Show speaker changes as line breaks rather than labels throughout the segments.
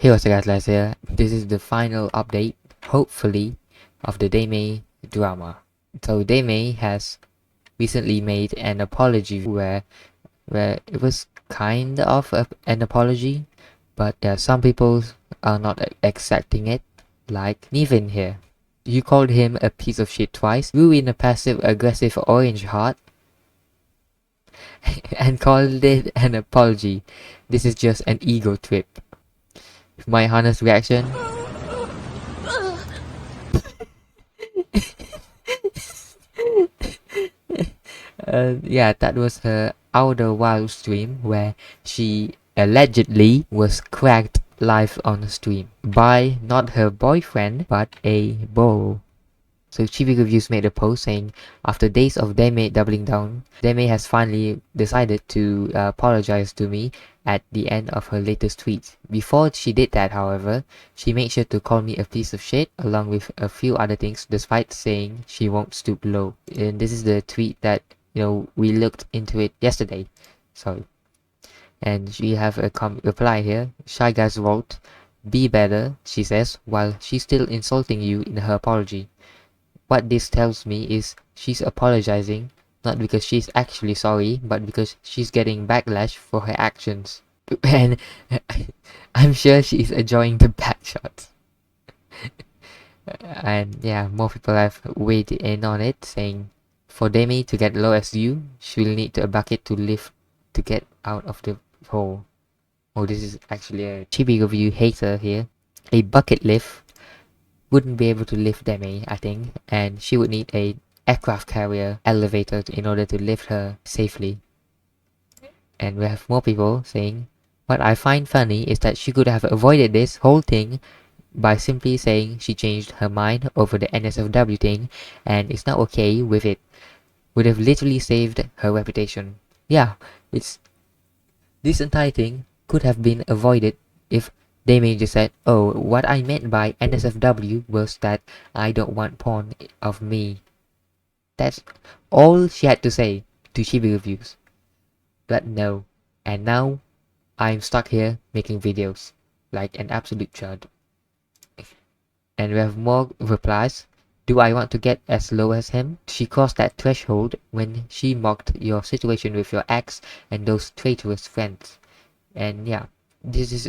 Hey, what's up guys, Les here. This is the final update, hopefully, of the Deme drama. So Deme has recently made an apology where it was kind of an apology, but some people are not accepting it, like Nevin here. You called him a piece of shit twice, threw in a passive-aggressive orange heart, and called it an apology. This is just an ego trip. My honest reaction? Yeah, that was her Outer Wild stream where she allegedly was cracked live on the stream by not her boyfriend but a bro. So Chibi Reviews made a post saying, after days of Deme doubling down, Deme has finally decided to apologize to me at the end of her latest tweet. Before she did that, however, she made sure to call me a piece of shit along with a few other things despite saying she won't stoop low. And this is the tweet that, we looked into it yesterday. So, and she have a reply here. Shy Guys wrote, "Be better," she says, while she's still insulting you in her apology. What this tells me is she's apologizing not because she's actually sorry, but because she's getting backlash for her actions. And I'm sure she's enjoying the back shots. And yeah, more people have weighed in on it, saying for Demi to get low as you, she'll need a bucket to lift to get out of the hole. Oh, this is actually a chibi review hater here. A bucket lift wouldn't be able to lift Demi, I think, and she would need a aircraft carrier elevator in order to lift her safely. And we have more people saying, what I find funny is that she could have avoided this whole thing by simply saying she changed her mind over the NSFW thing and is now okay with it. Would have literally saved her reputation. Yeah, this entire thing could have been avoided if Deme just said, "Oh, what I meant by NSFW was that I don't want porn of me." That's all she had to say to Chibi Reviews. But no. And now, I'm stuck here making videos like an absolute chud. And we have more replies. Do I want to get as low as him? She crossed that threshold when she mocked your situation with your ex and those traitorous friends. And yeah, this is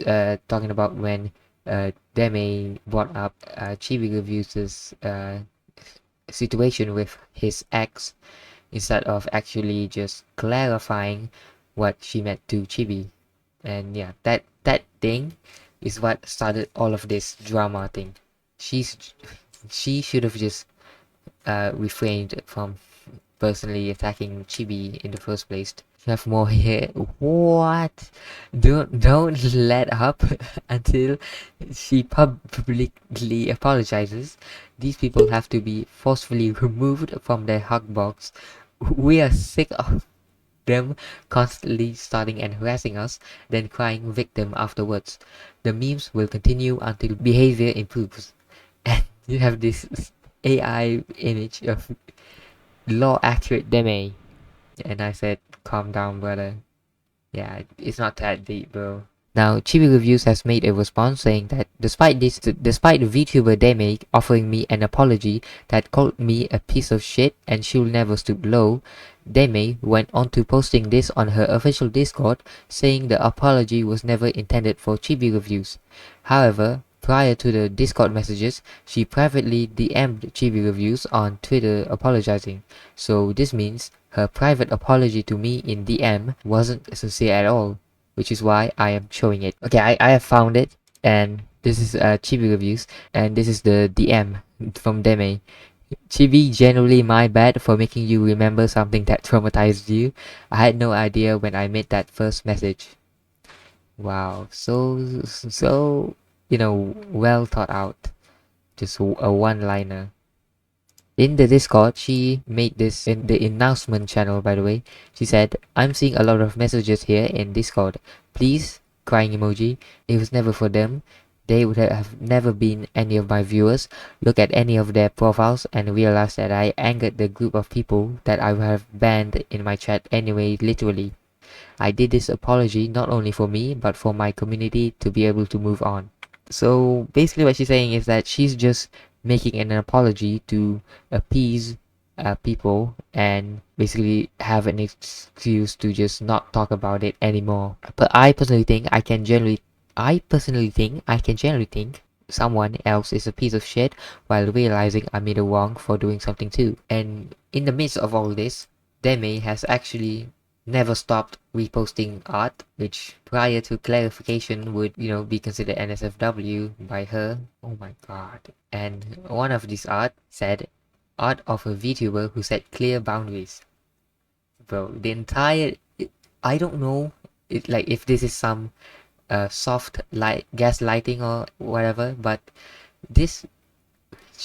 talking about when Deme brought up Chibi Reviews' situation with his ex instead of actually just clarifying what she meant to Chibi. And yeah, that thing is what started all of this drama thing. She should have just refrained from personally attacking Chibi in the first place. You have more here. What? Don't let up until she publicly apologizes. These people have to be forcefully removed from their hug box. We are sick of them constantly starting and harassing us, then crying victim afterwards. The memes will continue until behavior improves. And you have this AI image of law accurate Deme. And I said, calm down, brother. Yeah, it's not that deep, bro. Now, Chibi Reviews has made a response saying that despite VTuber Deme offering me an apology that called me a piece of shit and she'll never stoop low, Deme went on to posting this on her official Discord, saying the apology was never intended for Chibi Reviews. However, prior to the Discord messages, she privately DM'd Chibi Reviews on Twitter apologizing. So this means her private apology to me in DM wasn't sincere at all, which is why I am showing it. Okay, I have found it, and this is Chibi Reviews, and this is the DM from Deme. Chibi, generally my bad for making you remember something that traumatized you. I had no idea when I made that first message. Wow, so well thought out. Just a one-liner. In the Discord, she made this in the announcement channel, by the way. She said, "I'm seeing a lot of messages here in Discord. Please," crying emoji. "It was never for them. They would have never been any of my viewers. Look at any of their profiles and realize that I angered the group of people that I would have banned in my chat anyway, literally. I did this apology not only for me, but for my community to be able to move on." So basically what she's saying is that she's just making an apology to appease people and basically have an excuse to just not talk about it anymore. But I personally think someone else is a piece of shit while realizing I made a wrong for doing something too. And in the midst of all this, Deme has actually never stopped reposting art, which prior to clarification would, be considered NSFW by her. Oh my god. And one of these art said, art of a VTuber who set clear boundaries. Bro, the entire, I don't know, like if this is some soft light gaslighting or whatever, but this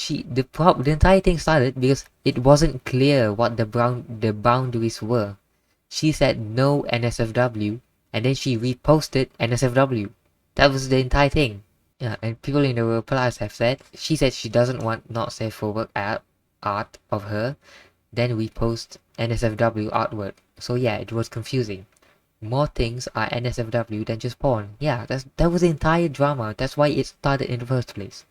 the entire thing started because it wasn't clear what the boundaries were. She said no NSFW and then she reposted NSFW. That was the entire thing. Yeah, and people in the replies have said she said she doesn't want not safe for work art of her, then repost NSFW artwork. So yeah, it was confusing. More things are NSFW than just porn. Yeah, that was the entire drama. That's why it started in the first place.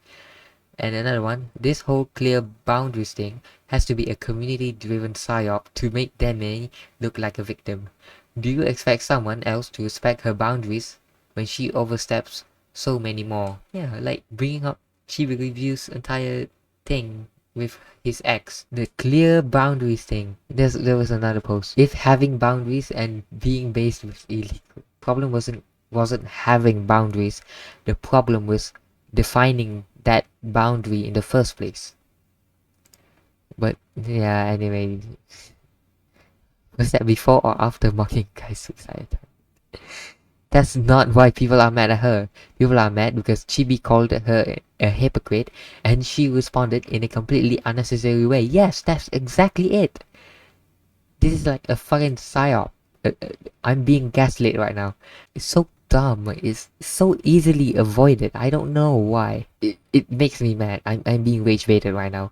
And another one, this whole clear boundaries thing has to be a community-driven psyop to make Deme look like a victim. Do you expect someone else to respect her boundaries when she oversteps so many more? Yeah, like bringing up Chibi Review's entire thing with his ex. The clear boundaries thing. There was another post. If having boundaries and being based was illegal, problem wasn't having boundaries. The problem was defining that boundary in the first place. But yeah, anyway, was that before or after mocking Guy's suicide? That's not why people are mad at her. People are mad because Chibi called her a hypocrite and she responded in a completely unnecessary way. Yes, that's exactly it. This is like a fucking psyop. I'm being gaslit right now. It's so dumb. It's so easily avoided. I don't know why. It makes me mad. I'm being rage baited right now.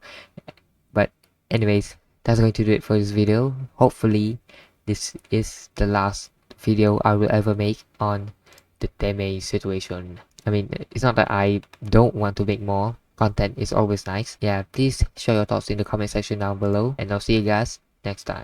But anyways, that's going to do it for this video. Hopefully, this is the last video I will ever make on the Deme situation. I mean, it's not that I don't want to make more content. It's always nice. Yeah, please share your thoughts in the comment section down below. And I'll see you guys next time.